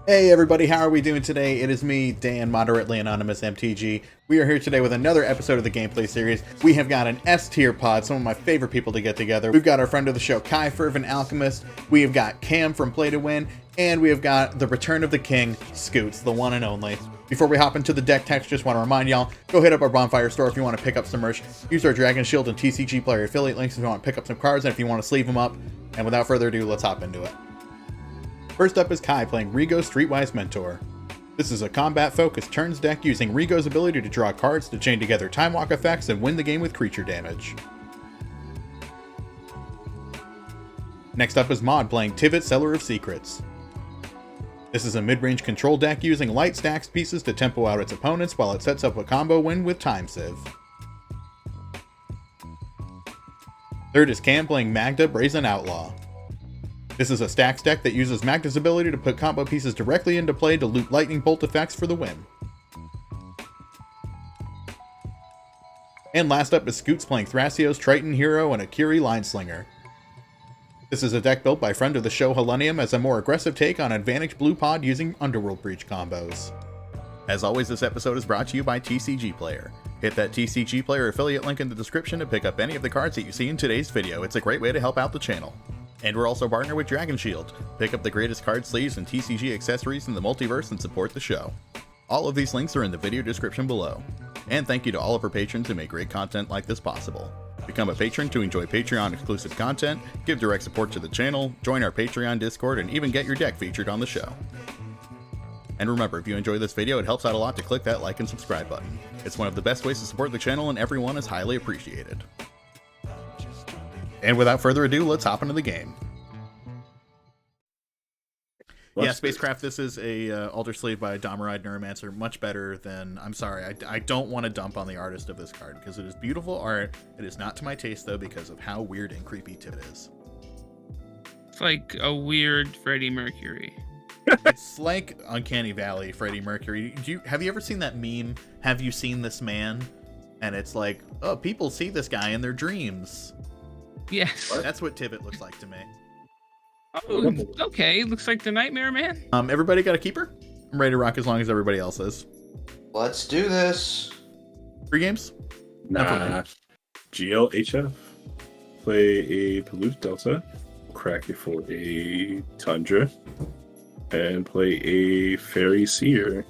Hey everybody, how are we doing today? It is me, Dan, moderately anonymous MTG. We are here today with another episode of the gameplay series. We have got an S tier pod, some of my favorite people to get together. We've got our friend of the show, FRVNT Alchemist. We have got Cam from Play to Win, and we have got the return of the king, Scoots, the one and only. Before we hop into the deck text, just want to remind y'all, go hit up our Bonfire store if you want to pick up some merch. Use our Dragon Shield and TCG player affiliate links if you want to pick up some cards and if you want to sleeve them up. And without further ado, let's hop into it. First up is Kai playing Rigo Streetwise Mentor. This is a combat-focused turns deck using Rigo's ability to draw cards to chain together time walk effects and win the game with creature damage. Next up is Mod playing Tivit, Seller of Secrets. This is a mid-range control deck using light stacks pieces to tempo out its opponents while it sets up a combo win with Time Sieve. Third is Cam playing Magda, Brazen Outlaw. This is a stacks deck that uses Magda's ability to put combo pieces directly into play to loot lightning bolt effects for the win. And last up is Scoots playing Thrasios, Triton, Hero, and Akiri Line Slinger. This is a deck built by friend of the show Helenium as a more aggressive take on Advantage Blue Pod using Underworld Breach combos. As always, this episode is brought to you by TCG Player. Hit that TCG Player affiliate link in the description to pick up any of the cards that you see in today's video. It's a great way to help out the channel. And we're also partnered with Dragon Shield. Pick up the greatest card sleeves and TCG accessories in the multiverse and support the show. All of these links are in the video description below. And thank you to all of our patrons who make great content like this possible. Become a patron to enjoy Patreon exclusive content, give direct support to the channel, join our Patreon Discord, and even get your deck featured on the show. And remember, if you enjoy this video, it helps out a lot to click that like and subscribe button. It's one of the best ways to support the channel and everyone is highly appreciated. And without further ado, let's hop into the game. Yeah, Spacecraft, this is a Alter Sleeve by Domeride Neuromancer. Much better than... I'm sorry, I don't want to dump on the artist of this card, because it is beautiful art. It is not to my taste, though, because of how weird and creepy Tivit is. It's like a weird Freddie Mercury. It's like Uncanny Valley, Freddie Mercury. Have you ever seen that meme, Have You Seen This Man? And it's like, oh, people see this guy in their dreams. Yes. That's what Tivit looks like to me. Oh, okay. Looks like the Nightmare Man. Everybody got a keeper? I'm ready to rock as long as everybody else is. Let's do this. Free games? Nah. GLHF. Play a Palouse Delta. Crack it for a Tundra. And play a Fairy Seer.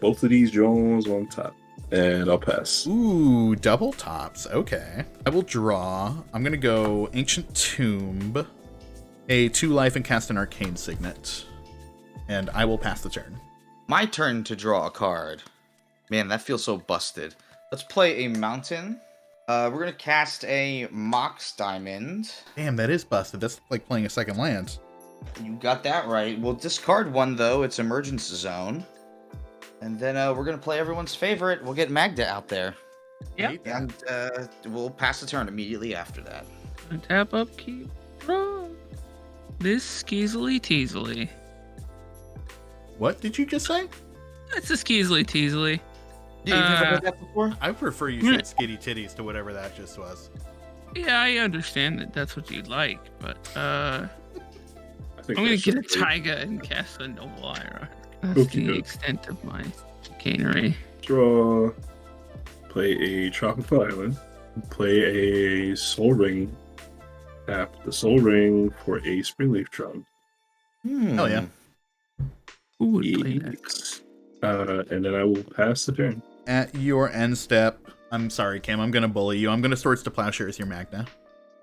Both of these drones on top. And I'll pass. Ooh, double tops. Okay. I will draw. I'm going to go Ancient Tomb, a 2-life, and cast an Arcane Signet. And I will pass the turn. My turn to draw a card. Man, that feels so busted. Let's play a Mountain. We're going to cast a Mox Diamond. Damn, that is busted. That's like playing a second land. You got that right. We'll discard one, though. It's Emergence Zone. And then we're going to play everyone's favorite. We'll get Magda out there. Yeah. And we'll pass the turn immediately after that. Tap up, keep, draw. This skeezily teasily. What did you just say? It's a skeezily teasily. Yeah, you've never heard that before? I prefer you said skitty titties to whatever that just was. Yeah, I understand that that's what you'd like, but I'm think going to get a that's Taiga and cast a Noble Ira. That's the extent of my chicanery. Draw. Play a Tropical Island. Play a Soul Ring. Tap the Soul Ring for a Springleaf Trunk. Hell yeah. Who would play next? And then I will pass the turn. At your end step, I'm sorry, Cam, I'm going to bully you. I'm going to Swords to Plowshares your Magda.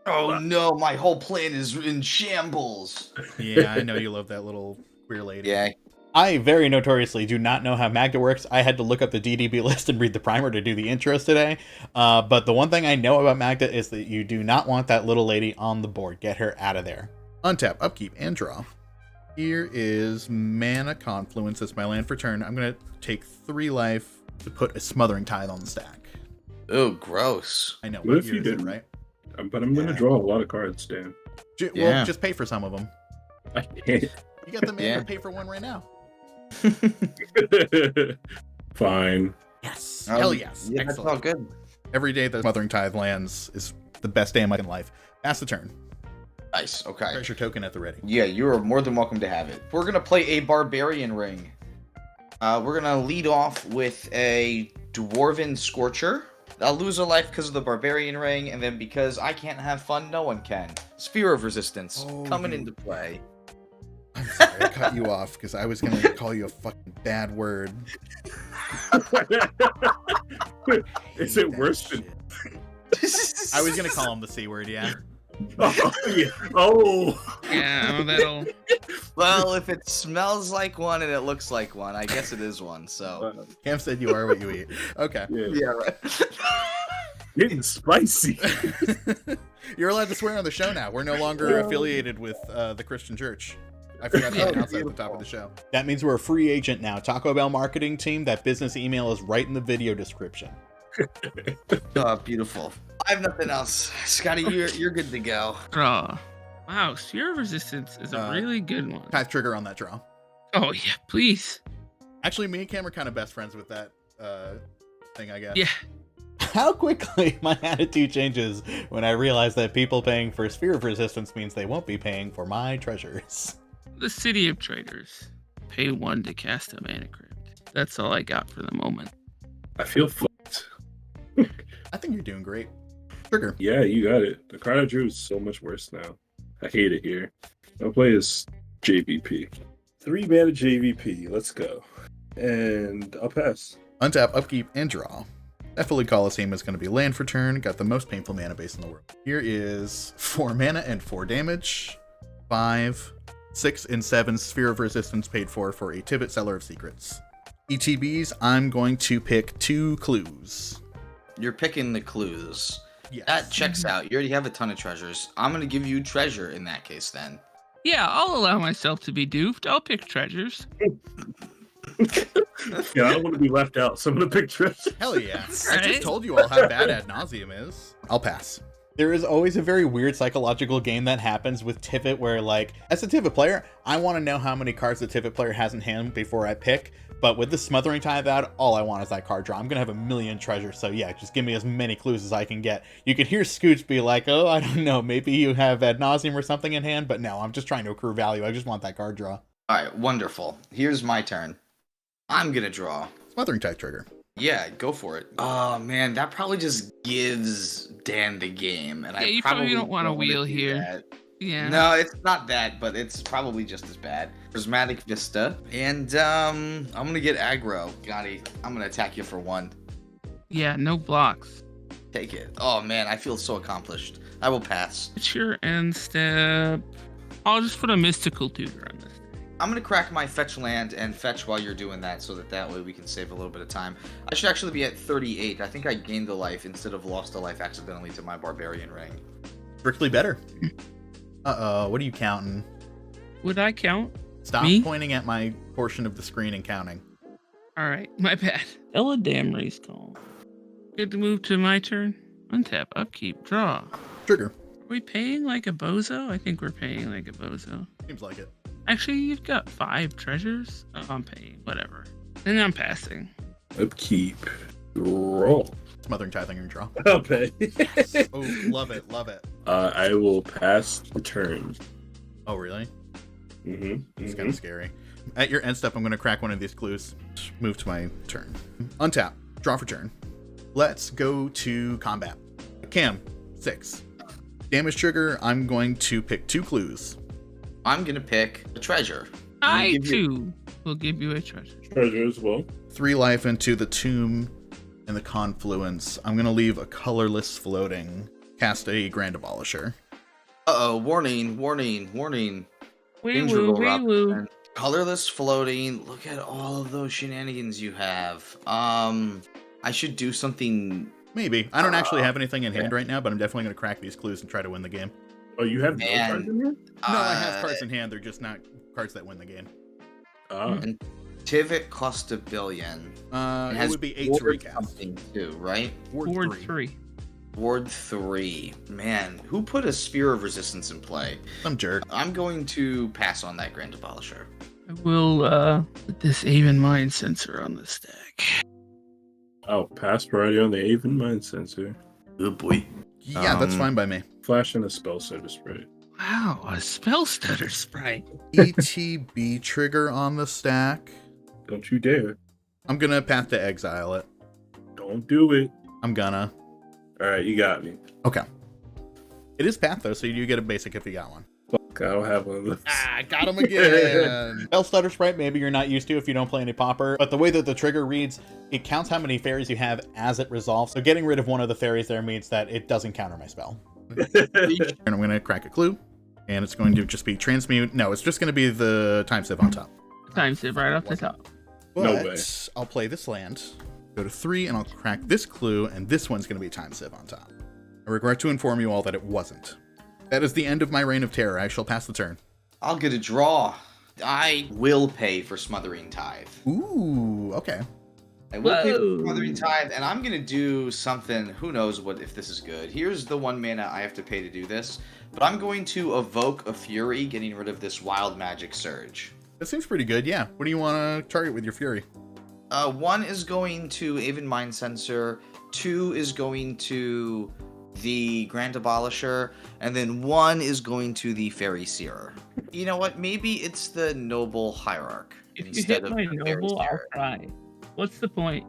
Oh no, my whole plan is in shambles. Yeah, I know you love that little queer lady. Yeah. I very notoriously do not know how Magda works. I had to look up the DDB list and read the primer to do the intros today. But the one thing I know about Magda is that you do not want that little lady on the board. Get her out of there. Untap, upkeep, and draw. Here is Mana Confluence as my land for turn. I'm going to take 3 life to put a Smothering Tithe on the stack. Oh, gross. I know. What if you did, didn't? right? But I'm going to draw a lot of cards, Dan. Well, just pay for some of them. I can't. You got the mana to pay for one right now. Fine. Yes. Hell yes. Yeah, that's all good. Every day that Smothering Tithe lands is the best day of my life. Pass the turn. Nice. Okay. Treasure token at the ready. Yeah, you are more than welcome to have it. We're gonna play a barbarian ring. We're gonna lead off with a dwarven scorcher. I'll lose a life because of the barbarian ring, and then because I can't have fun, no one can. Sphere of resistance coming into play. I'm sorry, I cut you off because I was gonna call you a fucking bad word. Is it worse than? I was gonna call him the C word, yeah. Oh, yeah. Oh. Yeah, that'll. Well, if it smells like one and it looks like one, I guess it is one. So. Cam said you are what you eat. Okay. Yeah. Right. Getting spicy. You're allowed to swear on the show now. We're no longer affiliated with the Christian Church. I forgot to announce that at the top of the show. That means we're a free agent now. Taco Bell marketing team, that business email is right in the video description. Oh, beautiful. I have nothing else. Scotty, you're good to go. Draw. Wow, Sphere of Resistance is a really good one. Path trigger on that draw. Oh, yeah, please. Actually, me and Cam are kind of best friends with that thing, I guess. Yeah. How quickly my attitude changes when I realize that people paying for Sphere of Resistance means they won't be paying for my treasures. The City of Traders. Pay 1 to cast a mana crypt. That's all I got for the moment. I feel fucked. I think you're doing great. Trigger. Yeah, you got it. The card I drew is so much worse now. I hate it here. I'll play as JVP. 3 mana JVP. Let's go. And I'll pass. Untap, upkeep, and draw. Ephyli Coliseum is going to be land for turn. Got the most painful mana base in the world. Here is 4 mana and 4 damage. 5, 6, and 7 Sphere of Resistance paid for a Tivit Seller of Secrets. ETBs, I'm going to pick 2 clues. You're picking the clues. Yes. That checks out. You already have a ton of treasures. I'm going to give you treasure in that case then. Yeah, I'll allow myself to be duped. I'll pick treasures. Yeah, I don't want to be left out, so I'm going to pick treasure. Hell yeah. I Right? just told you all how bad ad nauseam is. I'll pass. There is always a very weird psychological game that happens with Tivit where, like, as a Tivit player, I want to know how many cards the Tivit player has in hand before I pick. But with the Smothering Tithe out, all I want is that card draw. I'm going to have a million treasures, so yeah, just give me as many clues as I can get. You can hear Scoots be like, oh, I don't know, maybe you have ad nauseam or something in hand, but no, I'm just trying to accrue value. I just want that card draw. All right, wonderful. Here's my turn. I'm going to draw. Smothering Tithe trigger. Yeah, go for it. Oh, man, that probably just gives Dan the game. And Yeah, you probably don't want to wanna wheel do here. that. Yeah. No, it's not that, but it's probably just as bad. Prismatic Vista. And I'm going to get aggro. Gotti, I'm going to attack you for 1. Yeah, no blocks. Take it. Oh, man, I feel so accomplished. I will pass. What's your end step? I'll just put a mystical tutor on this. I'm going to crack my fetch land and fetch while you're doing that so that way we can save a little bit of time. I should actually be at 38. I think I gained a life instead of lost a life accidentally to my barbarian ring. Strictly better. Uh-oh, what are you counting? Would I count? Stop Me? pointing at my portion of the screen and counting. Alright, my bad. Ella Damry's call. Good to move to my turn. Untap, upkeep, draw. Trigger. Are we paying like a bozo? I think we're paying like a bozo. Seems like it. Actually, you've got 5 treasures. Oh, I'm paying. Whatever. And I'm passing. Upkeep. Draw. Smothering Tithing and draw. I'll pay. Oh, love it, love it. I will pass the turn. Oh, really? Mm-hmm. It's kind of scary. At your end step, I'm going to crack one of these clues. Move to my turn. Untap. Draw for turn. Let's go to combat. Cam, 6. Damage trigger, I'm going to pick 2 clues. I'm going to pick a treasure. I, too, will give you a treasure. Treasure as well. 3 life into the tomb and the confluence. I'm going to leave a colorless floating. Cast a Grand Abolisher. Uh-oh, warning, warning, warning. Wee Danger woo, roll, wee woo. Colorless floating. Look at all of those shenanigans you have. I should do something. Maybe. I don't actually have anything in hand right now, but I'm definitely going to crack these clues and try to win the game. Oh, you have Man. no cards in here? No, I have cards in hand. They're just not cards that win the game. And Tivit cost $1 billion. It would be 8 to ward recast. something too, right? Ward 3. Ward 3. Man, who put a Sphere of Resistance in play? Some jerk. I'm going to pass on that Grand Abolisher. I will put this Aven Mind sensor on the stack. Oh, pass priority on the Aven Mind Sensor. Oh boy. Yeah, that's fine by me. Flash and a spell center spray. Wow, a spell stutter sprite. ETB trigger on the stack. Don't you dare. I'm gonna path to exile it. Don't do it. I'm gonna. Alright, you got me. Okay. It is path though, so you do get a basic if you got one. Fuck, I don't have one of those. Ah, got him again. Spell stutter sprite, maybe you're not used to if you don't play any popper, but the way that the trigger reads, it counts how many fairies you have as it resolves. So getting rid of one of the fairies there means that it doesn't counter my spell. And I'm gonna crack a clue, and it's going to just be transmute. No, it's just gonna be the time sieve on top. Time sieve right off the top. But No way. I'll play this land, go to 3, and I'll crack this clue, and this one's gonna be time sieve on top. I regret to inform you all that it wasn't. That is the end of my reign of terror. I shall pass the turn. I'll get a draw. I will pay for Smothering Tithe. Ooh, okay. I will pay for Whoa. Smothering Tithe, and I'm gonna do something. Who knows what if this is good? Here's the 1 mana I have to pay to do this, but I'm going to evoke a Fury, getting rid of this Wild Magic Surge. That seems pretty good, yeah. What do you want to target with your Fury? 1 is going to Aven Mind Sensor. 2 is going to the Grand Abolisher, and then 1 is going to the Fairy Seer. You know what? Maybe it's the Noble Hierarch If you instead hit of my the Fairy noble, I'll Seer. cry. What's the point?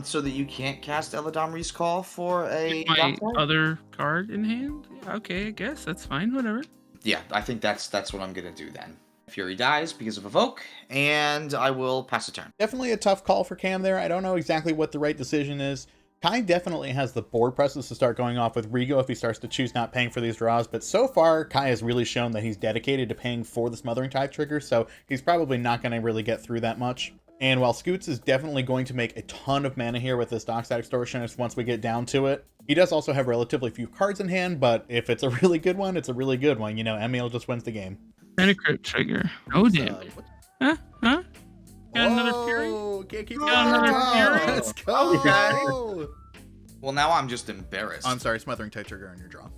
So that you can't cast Eladamri's Call for a With my dockside? other card in hand? Yeah, okay, I guess that's fine. Whatever. Yeah, I think that's what I'm gonna do then. Fury dies because of Evoke, and I will pass a turn. Definitely a tough call for Cam there. I don't know exactly what the right decision is. Kai definitely has the board presses to start going off with Rigo if he starts to choose not paying for these draws, but so far Kai has really shown that he's dedicated to paying for the Smothering Tithe trigger, so he's probably not going to really get through that much. And while Scoots is definitely going to make a ton of mana here with this Dockside Extortionist once we get down to it, he does also have relatively few cards in hand, but if it's a really good one, it's a really good one. You know, Emil just wins the game. And a crit trigger. No damage. Huh? Huh? Got another Fury? Whoa, can't keep Got another going. Fury? Let's go. Okay. Well, now I'm just embarrassed. I'm sorry, Smothering Tithe trigger on your draw.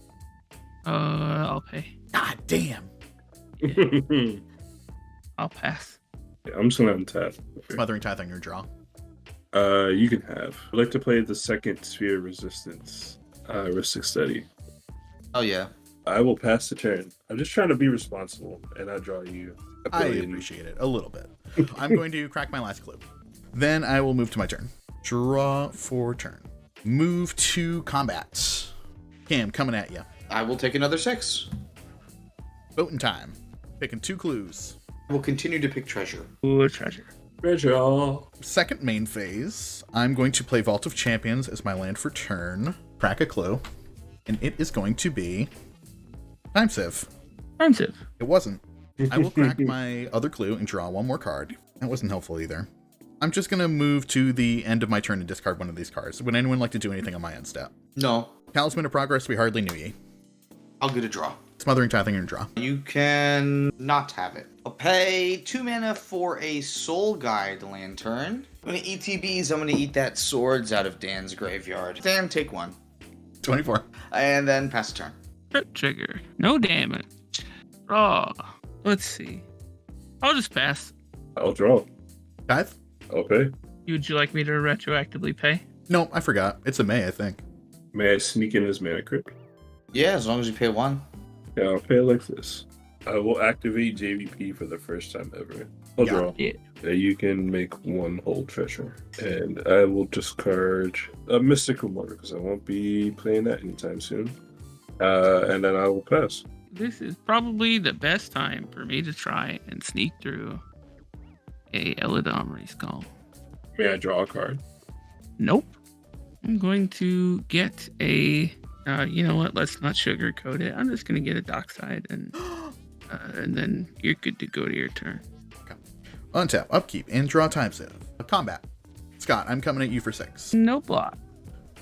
I'll pay. God damn. I'll pass. Yeah, I'm just gonna untap. Smothering Tithe on your draw. You can have. I'd like to play the second Sphere Resistance, Ristic Study. Oh yeah. I will pass the turn. I'm just trying to be responsible, and I draw you. I appreciate it a little bit. I'm going to crack my last clue. Then I will move to my turn. Draw for turn. Move to combat. Cam, coming at you. I will take another 6. Voting time. Picking 2 clues. I will continue to pick treasure. Ooh, a treasure. Treasure. Second main phase, I'm going to play Vault of Champions as my land for turn. Crack a clue. And it is going to be Time Sieve. Time sieve. It wasn't. I will crack my other clue and draw 1 more card. That wasn't helpful either. I'm just going to move to the end of my turn and discard one of these cards. Would anyone like to do anything on my end step? No. Talisman of Progress, we hardly knew ye. I'll get a draw. Smothering Tithe on your draw. You can not have it. I'll pay 2 mana for a Soul Guide Lantern. I'm gonna ETBs. I'm gonna eat that swords out of Dan's graveyard. Dan, take 1. 24. And then pass a turn. Crit trigger. No damage. Draw. Let's see. I'll just pass. I'll draw. Tithe? I'll pay. Would you like me to retroactively pay? No, I forgot. It's a May, I think. May I sneak in his mana crypt? Yeah, as long as you pay 1. Yeah, I'll pay it like this. I will activate JVP for the first time ever. I'll Yeah. draw. Yeah. You can make 1 whole treasure. And I will discard a Mystical Mortar because I won't be playing that anytime soon. And then I will pass. This is probably the best time for me to try and sneak through a Eladamri's Call. May I draw a card? Nope. I'm going to get a. You know what? Let's not sugarcoat it. I'm just going to get a Dockside, and then you're good to go to your turn. Untap, upkeep, and draw Time Sieve. Combat. Scott, I'm coming at you for 6. No block.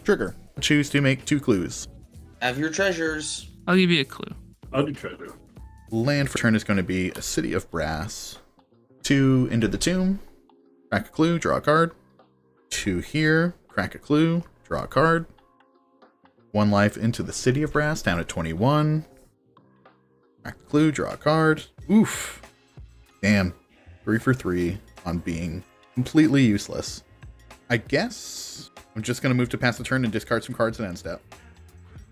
Trigger. Choose to make 2 clues. Have your treasures. I'll give you a clue. I'll do treasure. Land for turn is going to be a City of Brass. 2 into the tomb. Crack a clue, draw a card. 2 here. Crack a clue, draw a card. 1 life into the City of Brass, down at 21. Crack a clue, draw a card. Oof. Damn. 3 for 3 on being completely useless. I guess I'm just going to move to pass the turn and discard some cards at end step.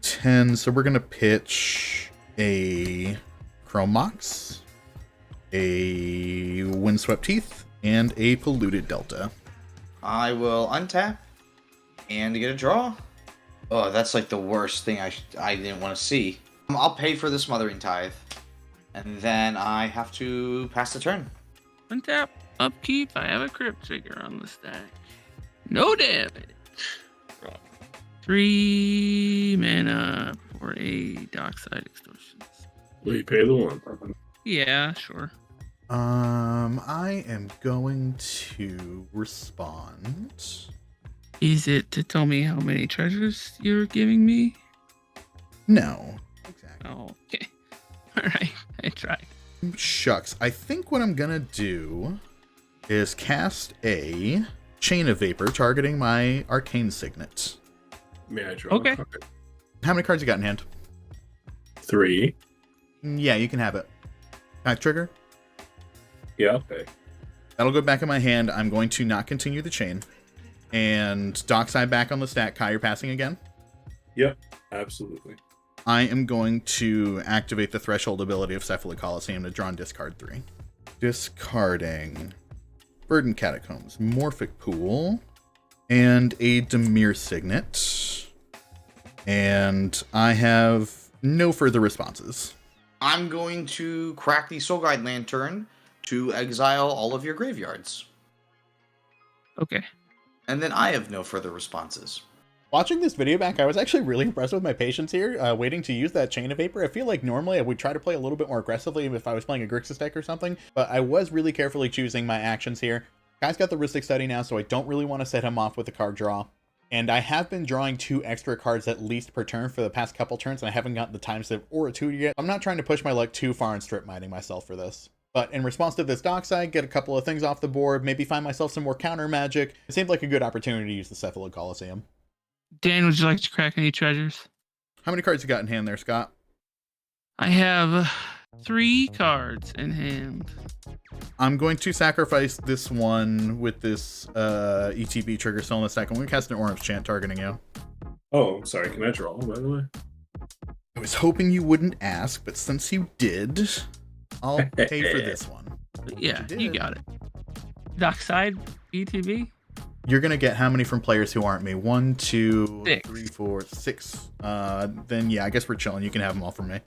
10, so we're going to pitch a Chrome Mox, a Windswept Teeth, and a Polluted Delta. I will untap and get a draw. Oh, that's like the worst thing I didn't want to see. I'll pay for the Smothering Tithe, and then I have to pass the turn. Untap, upkeep. I have a Crypt Trigger on the stack. No damage. 3 mana for a Dockside Extortions. Will you pay the one? Yeah, sure. I am going to respond. Is it to tell me how many treasures you're giving me? No. Exactly. Oh, okay. Alright, I tried. Shucks. I think what I'm gonna do is cast a Chain of Vapor targeting my Arcane Signet. May I draw Okay. a card? How many cards you got in hand? 3. Yeah, you can have it. Back trigger. Yeah, I'll pay. That'll go back in my hand. I'm going to not continue the chain. And Dockside back on the stack. Kai, you're passing again? Yep, absolutely. I am going to activate the Threshold ability of Cephalid Coliseum to draw and discard 3. Discarding Verdant Catacombs, Morphic Pool, and a Dimir Signet. And I have no further responses. I'm going to crack the Soul Guide Lantern to exile all of your graveyards. Okay. And then I have no further responses. Watching this video back, I was actually really impressed with my patience here, waiting to use that Chain of Vapor. I feel like normally I would try to play a little bit more aggressively if I was playing a Grixis deck or something, but I was really carefully choosing my actions here. Guy's got the Rhystic Study now, so I don't really want to set him off with a card draw. And I have been drawing 2 extra cards at least per turn for the past couple turns, and I haven't gotten the time save or a tutor yet. I'm not trying to push my luck too far and strip mining myself for this. But in response to this Dockside, get a couple of things off the board, maybe find myself some more counter magic. It seemed like a good opportunity to use the Cephalid Coliseum. Dan, would you like to crack any treasures? How many cards you got in hand there, Scott? I have 3 cards in hand. I'm going to sacrifice this one with this ETB trigger still in the stack. I'm going to cast an Orim's Chant targeting you. Oh, sorry. Can I draw, by the way? I was hoping you wouldn't ask, but since you did, I'll pay for this one. Yeah, You you did. got it. Dockside, ETB? You're going to get how many from players who aren't me? 1, 2, 6. 3, 4, 6. Then, yeah, I guess we're chilling. You can have them all from me.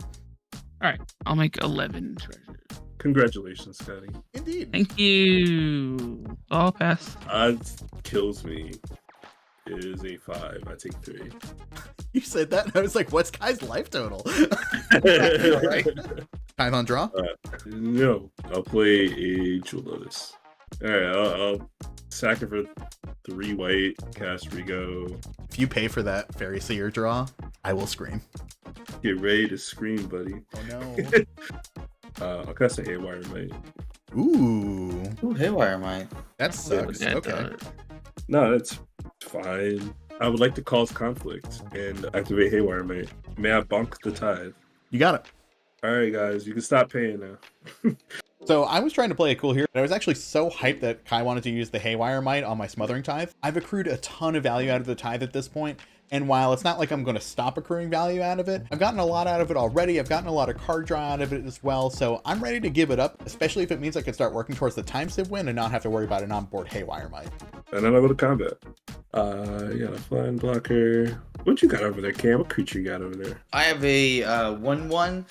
Alright, I'll make 11 treasures. Congratulations, Scotty. Indeed. Thank you. I'll pass. Odds kills me is a 5. I take 3. You said that, and I was like, what's Kai's life total? Right? Python draw? No, I'll play a Jewel Lotus. Alright, I'll sack it for 3 white, cast Rigo. If you pay for that Fairy Seer draw, I will scream. Get ready to scream, buddy. Oh no. I'll cast a Haywire Mite. Ooh. Ooh, Haywire Mite. That sucks. That Okay. does. No, that's fine. I would like to cause conflict and activate Haywire Mite. May I bonk the tithe? You got it. Alright, guys, you can stop paying now. So I was trying to play it cool here, but I was actually so hyped that Kai wanted to use the Haywire Mite on my Smothering Tithe. I've accrued a ton of value out of the Tithe at this point, and while it's not like I'm going to stop accruing value out of it, I've gotten a lot out of it already. I've gotten a lot of card draw out of it as well, so I'm ready to give it up, especially if it means I can start working towards the time civ win and not have to worry about an onboard Haywire Mite. And then I'll go to combat. You got a flying blocker. What you got over there, Cam? What creature you got over there? I have a 1/1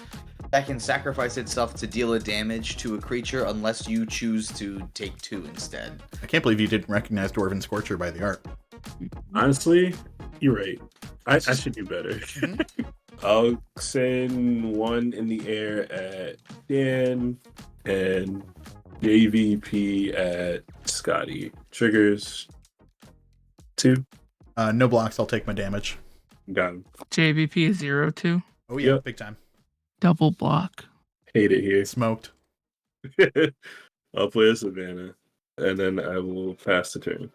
that can sacrifice itself to deal a damage to a creature unless you choose to take 2 instead. I can't believe you didn't recognize Dwarven Scorcher by the art. Honestly, you're right. I should do better. I'll send 1 in the air at Dan and JVP at Scotty. Triggers 2. No blocks, I'll take my damage. Got him. JVP is 0-2. Oh yeah, Yep. big time. Double block. Hate it here. Smoked. I'll play a Savannah, and then I will pass the turn.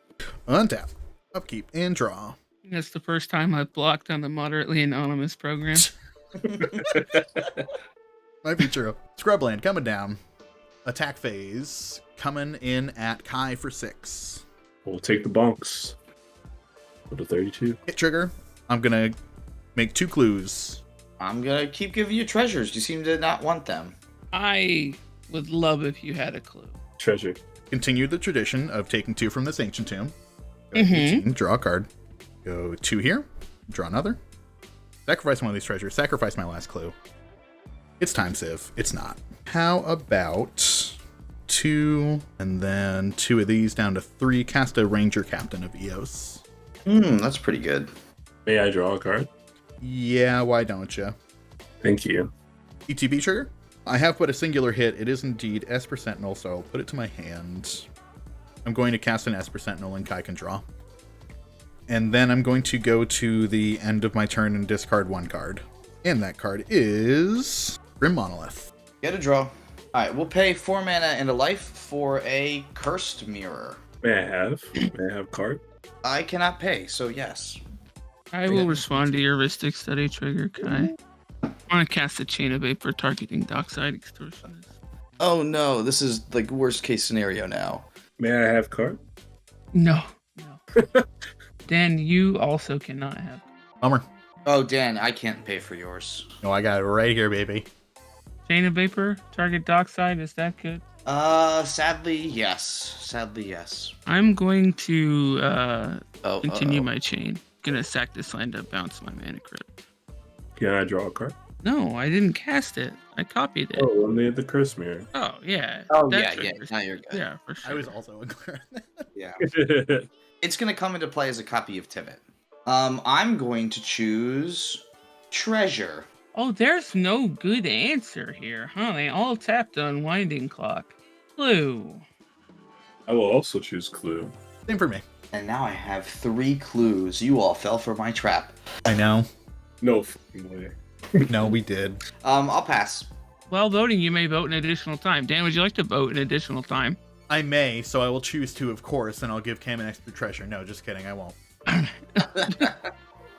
Untap. Upkeep and draw. That's the first time I've blocked on the moderately anonymous program. Might be true. Scrubland coming down. Attack phase coming in at Kai for 6. We'll take the bonks. Go to 32. Hit trigger. I'm gonna make 2 clues. I'm gonna keep giving you treasures. You seem to not want them. I would love if you had a clue. Treasure. Continue the tradition of taking 2 from this ancient tomb. Go Mhm. 18, draw a card. Go 2 here, draw another. Sacrifice one of these treasures. Sacrifice my last clue. It's time, Civ. It's not. How about 2 and then 2 of these down to 3? Cast a Ranger Captain of Eos. That's pretty good. May I draw a card? Yeah, why don't you? Thank you. ETB trigger? I have but a singular hit. It is indeed Esper Sentinel, so I'll put it to my hand. I'm going to cast an Esper Sentinel and Kai can draw. And then I'm going to go to the end of my turn and discard 1 card. And that card is Grim Monolith. Get a draw. Alright, we'll pay 4 mana and a life for a cursed mirror. May I have card? I cannot pay, so yes. I will respond to your Ristic Study trigger, Kai. I want to cast a Chain of Vapor targeting Dockside Extortionist. Oh no, this is like worst case scenario now. May I have card? No. Dan, you also cannot have. Bummer. Oh, Dan, I can't pay for yours. No, I got it right here, baby. Chain of Vapor, target Dockside, is that good? Sadly, yes. Sadly, yes. I'm going to continue uh-oh. my chain. Gonna sack this land to bounce my mana crypt. Can I draw a card? No, I didn't cast it. I copied it. Oh, only the curse mirror. Oh, yeah. Oh, that yeah. triggers Now it. you're good. Yeah, for sure. I was also aware of that. Yeah. It's going to come into play as a copy of Tivit. I'm going to choose Treasure. Oh, there's no good answer here, huh? They all tapped on Winding Clock. Clue. I will also choose Clue. Same for me. And now I have 3 clues. You all fell for my trap. I know. No fucking way. No, we did. I'll pass. While voting, you may vote an additional time. Dan, would you like to vote an additional time? I may, so I will choose 2, of course, and I'll give Cam an extra treasure. No, just kidding, I won't.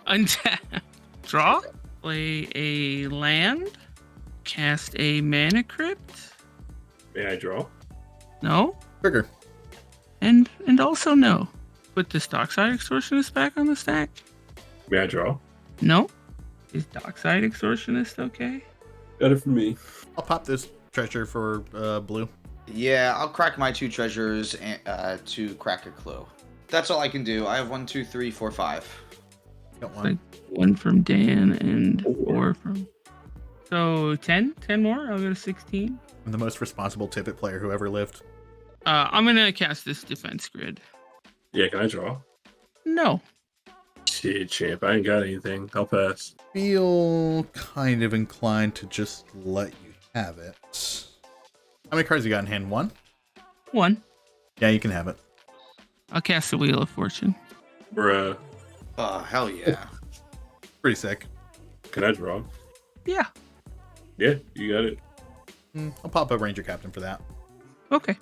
Untap. Draw. Play a land. Cast a Mana Crypt. May I draw? No. Trigger. And also no. Put this Dockside Extortionist back on the stack. May I draw? No. Is Dockside Extortionist okay? Better for me. I'll pop this treasure for blue. Yeah, I'll crack my 2 treasures to crack a clue. That's all I can do. I have 1, 2, 3, 4, 5. Got Like 1. 1 from Dan and 4 from... So 10? 10 more? I'll go to 16. I'm the most responsible Tivit player who ever lived. I'm going to cast this Defense Grid. Yeah, can I draw? No. Shit, champ. I ain't got anything. I'll pass. Feel kind of inclined to just let you have it. How many cards you got in hand? 1? 1. Yeah, you can have it. I'll cast the Wheel of Fortune. Bruh. Oh, hell yeah. Pretty sick. Can I draw? Yeah. Yeah, you got it. I'll pop a Ranger Captain for that. Okay.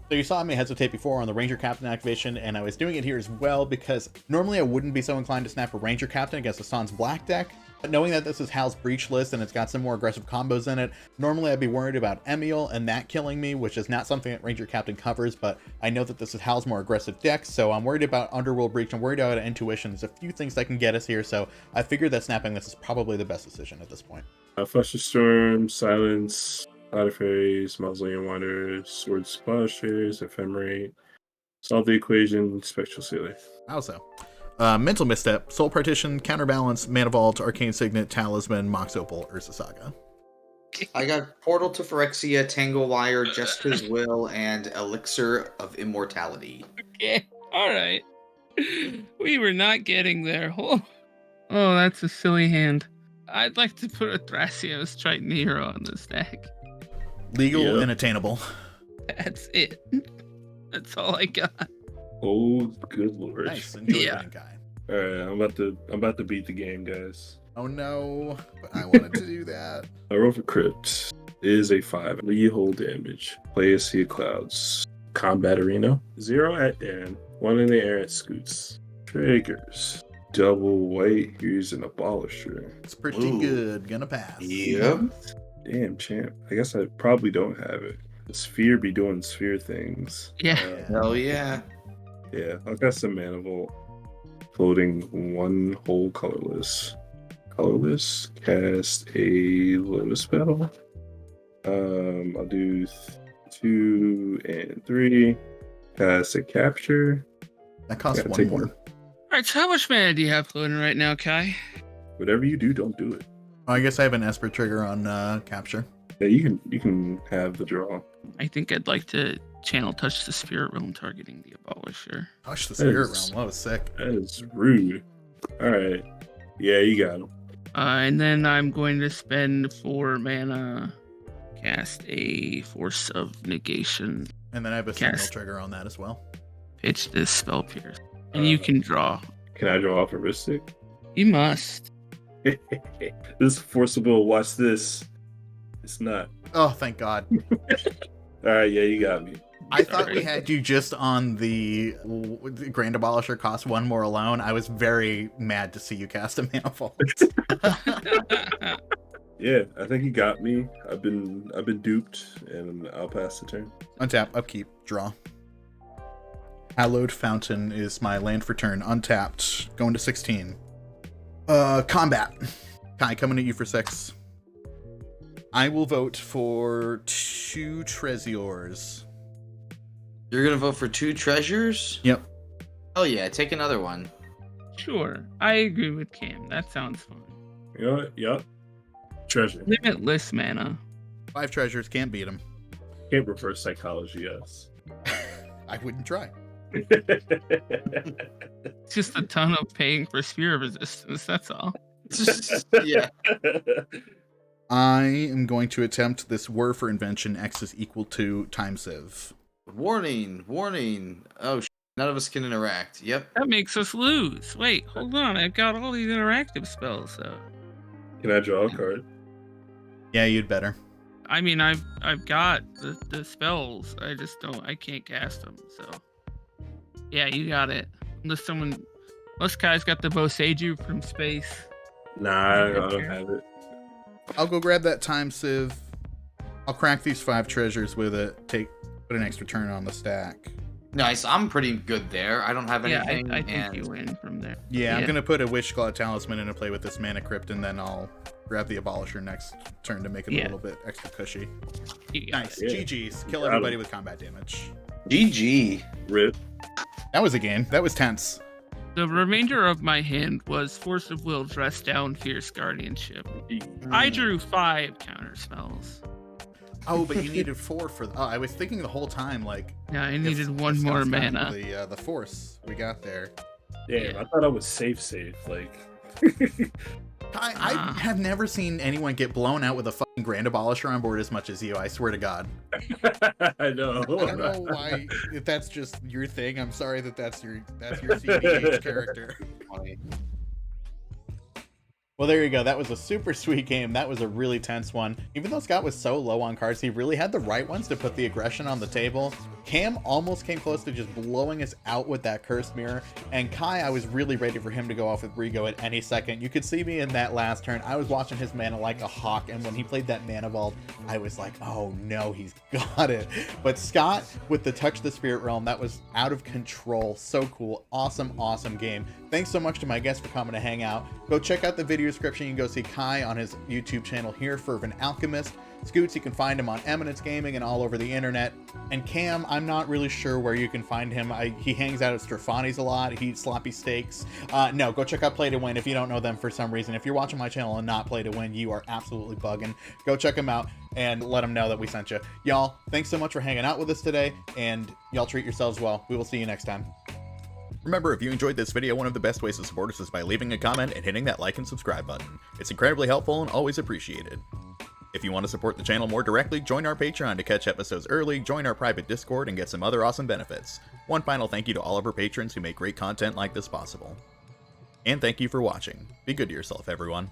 So you saw me hesitate before on the Ranger Captain activation, and I was doing it here as well because normally I wouldn't be so inclined to snap a Ranger Captain against Hassan's Black deck, but knowing that this is Hal's Breach list and it's got some more aggressive combos in it, normally I'd be worried about Emil and that killing me, which is not something that Ranger Captain covers, but I know that this is Hal's more aggressive deck, so I'm worried about Underworld Breach, I'm worried about Intuition. There's a few things that can get us here, so I figured that snapping this is probably the best decision at this point. Fluster Storm, Silence, Cloud of Fairies, Mausoleum Wanderers, Sword Splashers, Ephemerate, Solve the Equation, Spectral Sealer. How so? Mental Misstep, Soul Partition, Counterbalance, Mana Vault, Arcane Signet, Talisman, Mox Opal, Ursa Saga. I got Portal to Phyrexia, Tangle Wire, Jessica's Will, and Elixir of Immortality. Okay. All right. We were not getting there. Oh, that's a silly hand. I'd like to put a Thrasios Triton Hero on the stack. Legal and attainable. That's it. That's all I got. Oh, good lord. Nice. Enjoy Yeah. winning, Kai. Alright, I'm about to beat the game, guys. Oh no, but I wanted to do that. A Rover Crypt is a 5. Lethal damage. Play a Sea of Clouds. Combat Arena. 0 at Dan. 1 in the air at Scoots. Triggers. Double white. Here's an Abolisher. It's pretty Ooh. good. Gonna pass. Yep. Damn, champ. I guess I probably don't have it. The Sphere be doing Sphere things. Yeah. Hell yeah. Yeah, I've got some Mana Vault. Floating 1 whole colorless. colorless. Cast a Lotus Spell. I'll do 2 and 3. Cast a Capture. That costs Gotta one take more. one. All right, so how much mana do you have floating right now, Kai? Whatever you do, don't do it. Oh, I guess I have an Esper trigger on capture. Yeah, you can have the draw. I think I'd like to channel touch the spirit realm targeting the abolisher. Gosh, the spirit Yes. realm. That was sick. That is rude. All right. Yeah, you got him. And then I'm going to spend 4 mana, cast a Force of Negation, And then I have a signal Cast. trigger on that as well. pitch this spell pierce, and you can draw. Can I draw off a Mystic? You must. This is forcible. Watch this. It's not. Oh, thank God. All right, yeah, you got me. I thought Sorry. we had you just on the Grand Abolisher cost 1 more alone. I was very mad to see you cast a Manifold. Yeah, I think you got me. I've been duped, and I'll pass the turn. Untap, upkeep, draw. Hallowed Fountain is my land for turn. Untapped, going to 16. Combat. Kai, coming at you for 6. I will vote for 2 Thrasios. You're gonna vote for 2 treasures? Yep. Oh yeah, take another one. Sure, I agree with Cam. That sounds fun. You know what? Yup. Treasure. Limitless mana. 5 treasures, can't beat him. Can't reverse psychology, yes. I wouldn't try. It's just a ton of paying for spear resistance. That's all. Yeah. I am going to attempt this Whir for Invention. X is equal to time sieve. Warning, warning. Oh, none of us can interact. Yep. That makes us lose. Wait, hold on. I've got all these interactive spells, though. Can I draw a card? Yeah, you'd better. I mean, I've got the spells. I can't cast them. So, yeah, you got it. Unless Kai's got the Boseiju from space. Nah, I don't have it. I'll go grab that time sieve. I'll crack these 5 treasures with it. Put an extra turn on the stack. Nice. I'm pretty good there. I don't have Yeah, anything. I think you win from there. Yeah, I'm gonna put a Wishclaw Talisman into play with this Mana Crypt, and then I'll grab the Abolisher next turn to make it a little bit extra cushy. You got Nice. it. Yeah. GG's. Kill Got everybody him. with combat damage. GG. Rip. That was a game. That was tense. The remainder of my hand was Force of Will, Dress Down, Fierce Guardianship. I drew 5 counter spells. Oh, but you needed 4 for. Oh, I was thinking the whole time, like. Yeah, I if- needed 1 if more Scott's got mana. The force we got there. Damn, Yeah. I thought I was safe. Like. I have never seen anyone get blown out with a fucking Grand Abolisher on board as much as you. I swear to God. I know. I don't know why. If that's just your thing, I'm sorry that's your cEDH character. Funny. Well, there you go. That was a super sweet game. That was a really tense one. Even though Scott was so low on cards, he really had the right ones to put the aggression on the table. Cam almost came close to just blowing us out with that Cursed Mirror. And Kai, I was really ready for him to go off with Rigo at any second. You could see me in that last turn. I was watching his mana like a hawk. And when he played that Mana Vault, I was like, oh no, he's got it. But Scott, with the Touch the Spirit Realm, that was out of control. So cool. Awesome, awesome game. Thanks so much to my guests for coming to hang out. Go check out the video description. You can go see Kai on his YouTube channel here, FRVNT Alchemist. Scoots, you can find him on Eminence Gaming and all over the internet. And Cam, I'm not really sure where you can find him. He hangs out at Strafani's a lot. He eats sloppy steaks. No, go check out Play to Win if you don't know them for some reason. If you're watching my channel and not Play to Win, you are absolutely bugging. Go check them out and let them know that we sent you. Y'all, thanks so much for hanging out with us today, and y'all treat yourselves well. We will see you next time. Remember, if you enjoyed this video, one of the best ways to support us is by leaving a comment and hitting that like and subscribe button. It's incredibly helpful and always appreciated. If you want to support the channel more directly, join our Patreon to catch episodes early, join our private Discord, and get some other awesome benefits. One final thank you to all of our patrons who make great content like this possible. And thank you for watching. Be good to yourself, everyone.